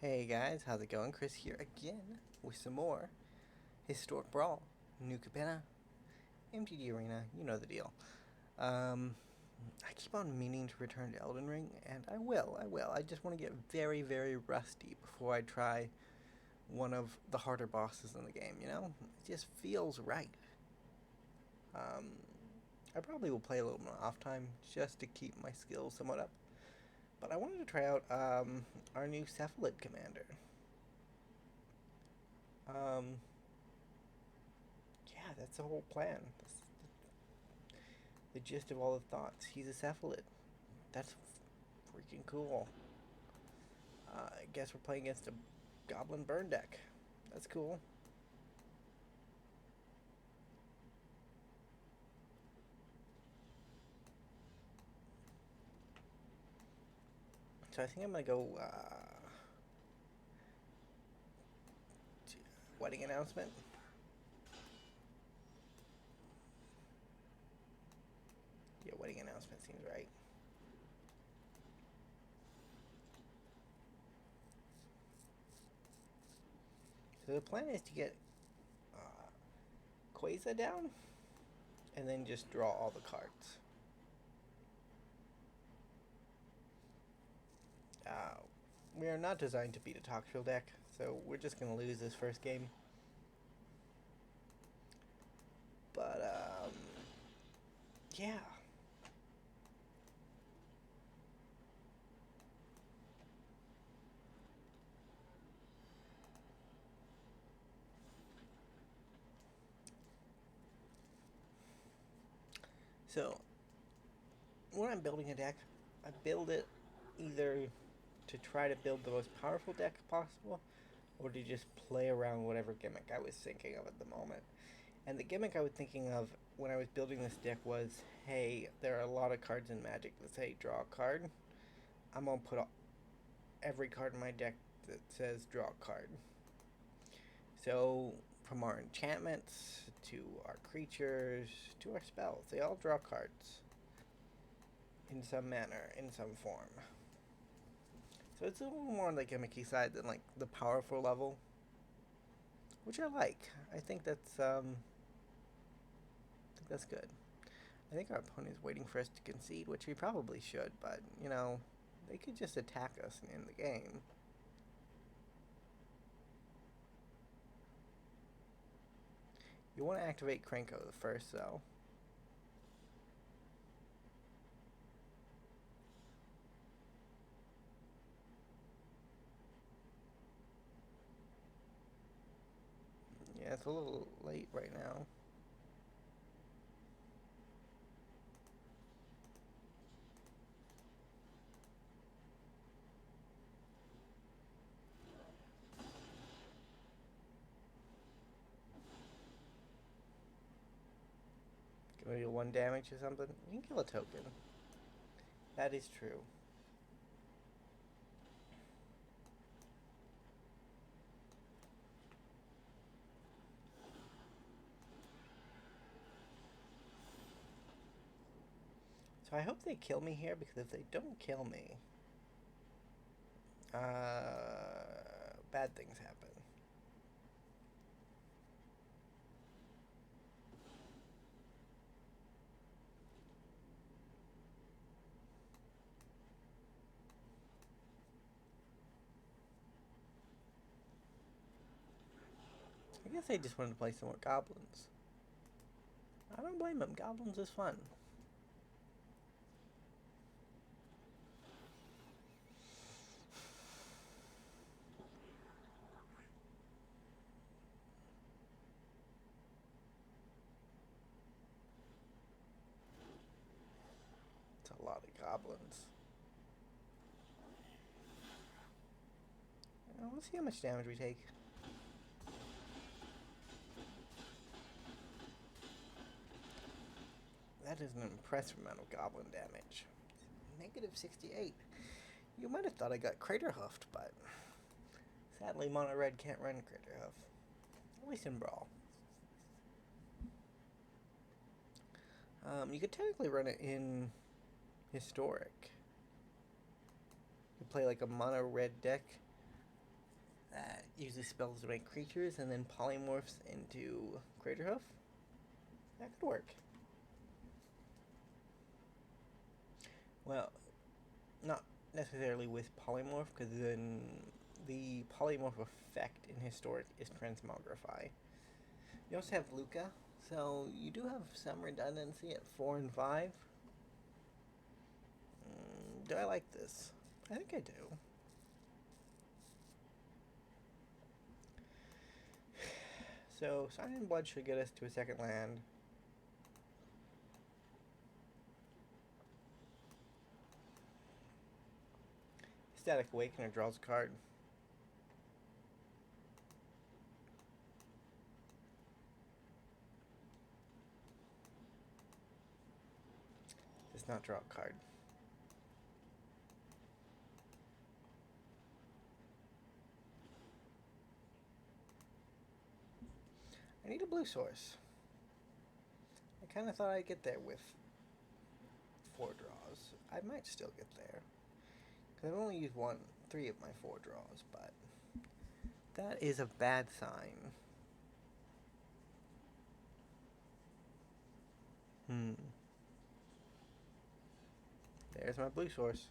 Hey guys, how's it going? Chris here again with some more Historic Brawl. New Cabana, MTG Arena, you know the deal. Um, I keep on meaning to return to Elden Ring, and I will. I just want to get very, very rusty before I try one of the harder bosses in the game, you know? It just feels right. Um, I probably will play a little more off time just to keep my skills somewhat up. But I wanted to try out our new Cephalid commander. Um, yeah, that's the whole plan. That's the gist of all the thoughts. He's a cephalid. That's freaking cool. I guess we're playing against a goblin burn deck. That's cool. So I think I'm gonna go wedding announcement. Yeah, wedding announcement seems right. So the plan is to get Quasar down and then just draw all the cards. Uh, we are not designed to beat a Toxfield deck, so we're just gonna lose this first game. But yeah. So when I'm building a deck, I build it either to try to build the most powerful deck possible, or to just play around whatever gimmick I was thinking of at the moment. And the gimmick I was thinking of when I was building this deck was, hey, there are a lot of cards in Magic that say draw a card. I'm gonna put every card in my deck that says draw a card. So from our enchantments to our creatures to our spells, they all draw cards in some manner, in some form. So it's a little more on the gimmicky side than like the powerful level, which I like. I think that's good. I think our opponent is waiting for us to concede, which we probably should, but you know, they could just attack us in the game. You want to activate Krenko the first, though. Yeah, it's a little late right now. Can we do 1 damage or something? You can kill a token. That is true. So I hope they kill me here, because if they don't kill me, bad things happen. I guess they just wanted to play some more goblins. I don't blame them. Goblins is fun. It's a lot of goblins. Let's see how much damage we take. That is an impressive amount of goblin damage. Negative 68. You might have thought I got Crater Hoofed, but sadly Mono Red can't run Crater Hoof. At least in Brawl. You could technically run it in Historic. You play like a Mono Red deck That uses spells to make creatures and then polymorphs into Craterhoof. That could work. Well, not necessarily with polymorph, because then the polymorph effect in Historic is Transmogrify. You also have Luca, so you do have some redundancy at 4 and 5. Do I like this? I think I do. So, Sign in Blood should get us to a second land. Static Awakener draws a card. Does not draw a card. I need a blue source. I kind of thought I'd get there with 4 draws. I might still get there. Because I've only used 3 of my 4 draws, but that is a bad sign. There's my blue source.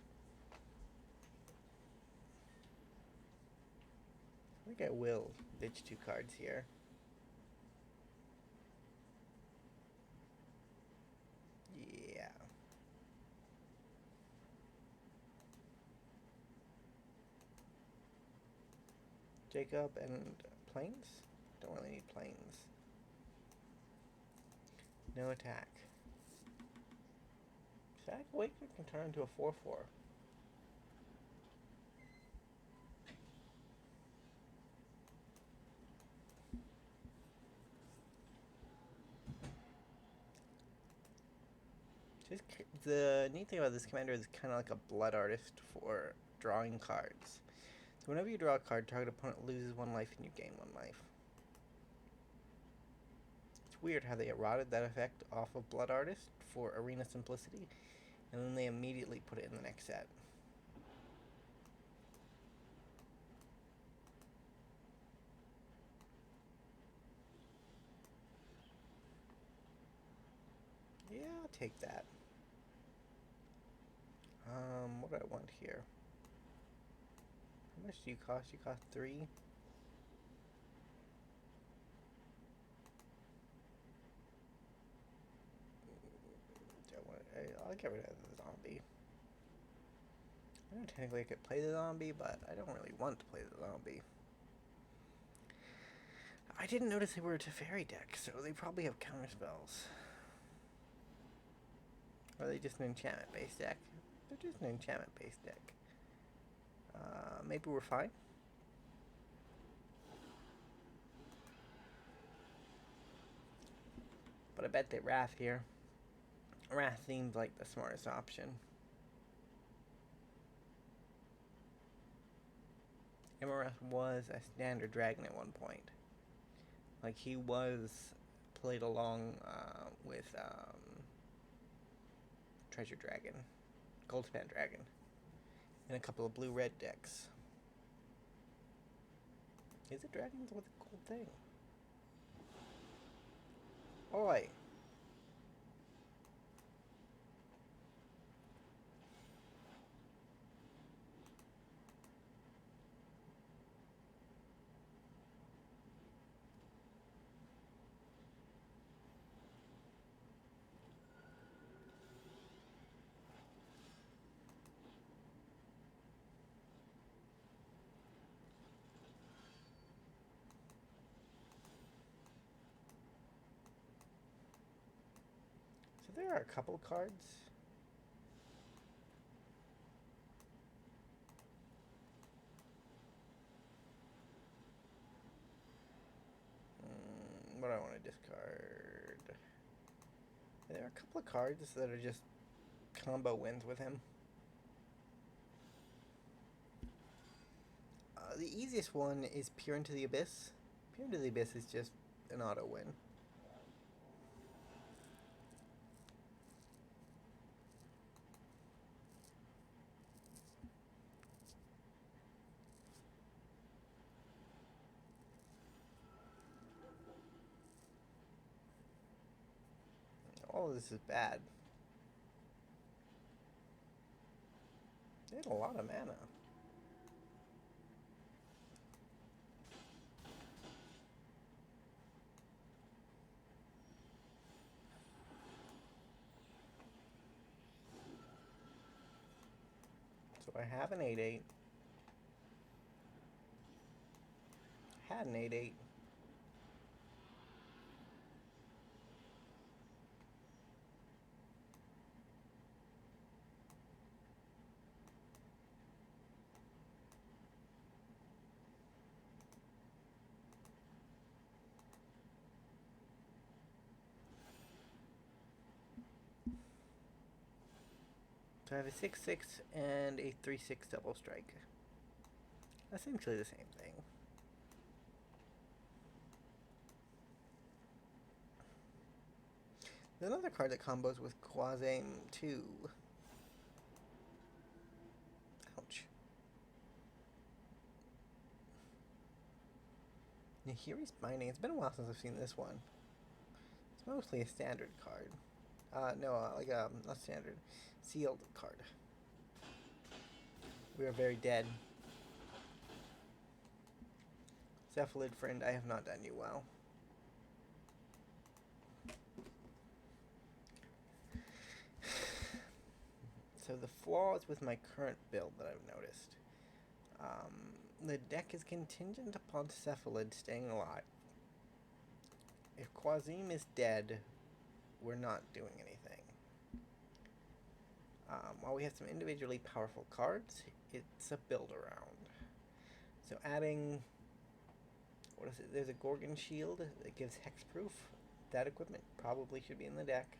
I think I will ditch 2 cards here. Yeah. Jacob and planes? Don't really need planes. No attack. Static Awakener can turn into a 4-4. The neat thing about this commander is kind of like a blood artist for drawing cards. So whenever you draw a card, target opponent loses 1 life and you gain 1 life. It's weird how they eroded that effect off of Blood Artist for Arena Simplicity, and then they immediately put it in the next set. Yeah, I'll take that. What do I want here? How much do you cost? You cost 3? I'll get rid of the zombie. I know technically I could play the zombie, but I don't really want to play the zombie. I didn't notice they were a Teferi deck, so they probably have counter spells. Or are they just an enchantment-based deck? They're just an enchantment-based deck. Maybe we're fine. But I bet they Wrath here. Wrath seems like the smartest option. Imarath was a standard dragon at one point. Like, he was played along with Treasure Dragon, Goldspan Dragon, and a couple of blue-red decks. Is it dragons with a gold thing? Oi! So there are a couple cards. What do I want to discard? There are a couple of cards that are just combo wins with him. The easiest one is Peer into the Abyss. Peer into the Abyss is just an auto win. All of this is bad. They had a lot of mana. So I have an 8/8. Had an 8/8. So I have a 6/6 and a 3/6 double strike. Essentially the same thing. There's another card that combos with Quasame too. Ouch. Nahiri's Binding. It's been a while since I've seen this one. It's mostly a standard card. No, like not standard. Sealed card. We are very dead. Cephalid friend, I have not done you well. So the flaws with my current build that I've noticed. The deck is contingent upon Cephalid staying alive. If Quasime is dead, we're not doing anything. While we have some individually powerful cards, it's a build around. So adding, what is it? There's a Gorgon Shield that gives hexproof. That equipment probably should be in the deck.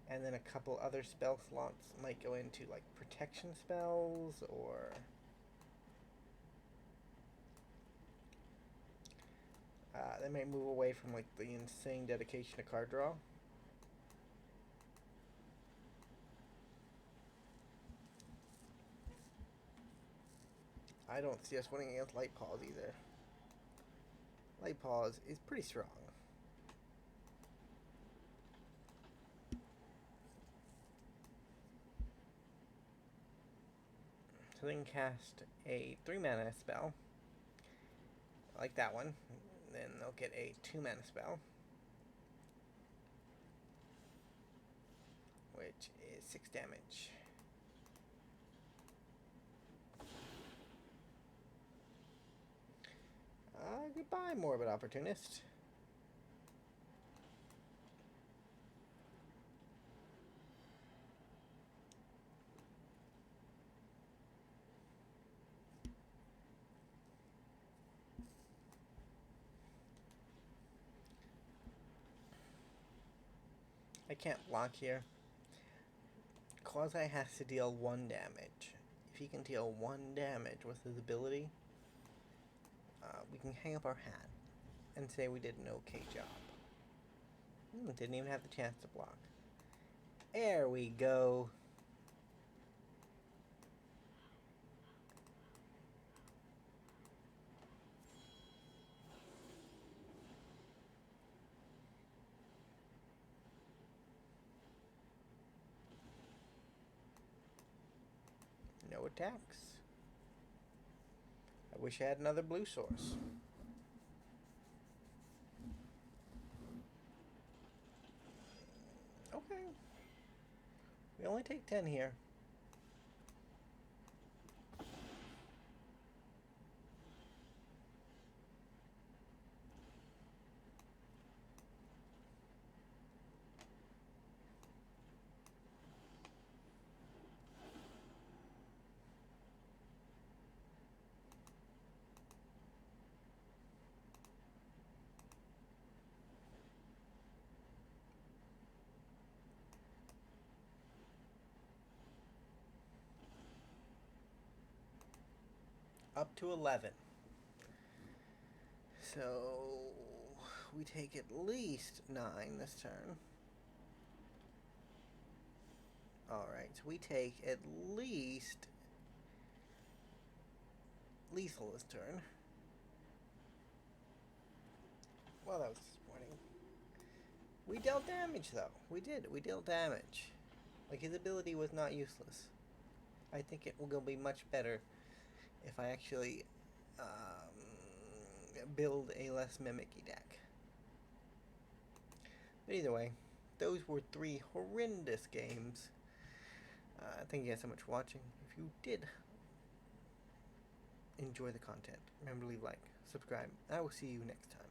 And then a couple other spell slots might go into like protection spells or they might move away from like the insane dedication to card draw. I don't see us winning against Light Paws either. Light Paws is pretty strong. So then cast a 3-mana spell. Like that one. Then they'll get a 2-mana spell. Which is 6 damage. Goodbye, Morbid Opportunist. I can't block here. Quasi has to deal 1 damage. If he can deal 1 damage with his ability, we can hang up our hat and say we did an okay job. Didn't even have the chance to block. There we go. No attacks. I wish I had another blue source. Okay. We only take 10 here. Up to 11. So we take at least 9 this turn. Alright, so we take at least lethal this turn. Well, that was disappointing. We dealt damage, though. We did. We dealt damage. Like, his ability was not useless. I think it will be much better if I actually build a less mimicky deck. But either way, those were 3 horrendous games. Thank you guys so much for watching. If you did enjoy the content, remember to leave a like, subscribe. I will see you next time.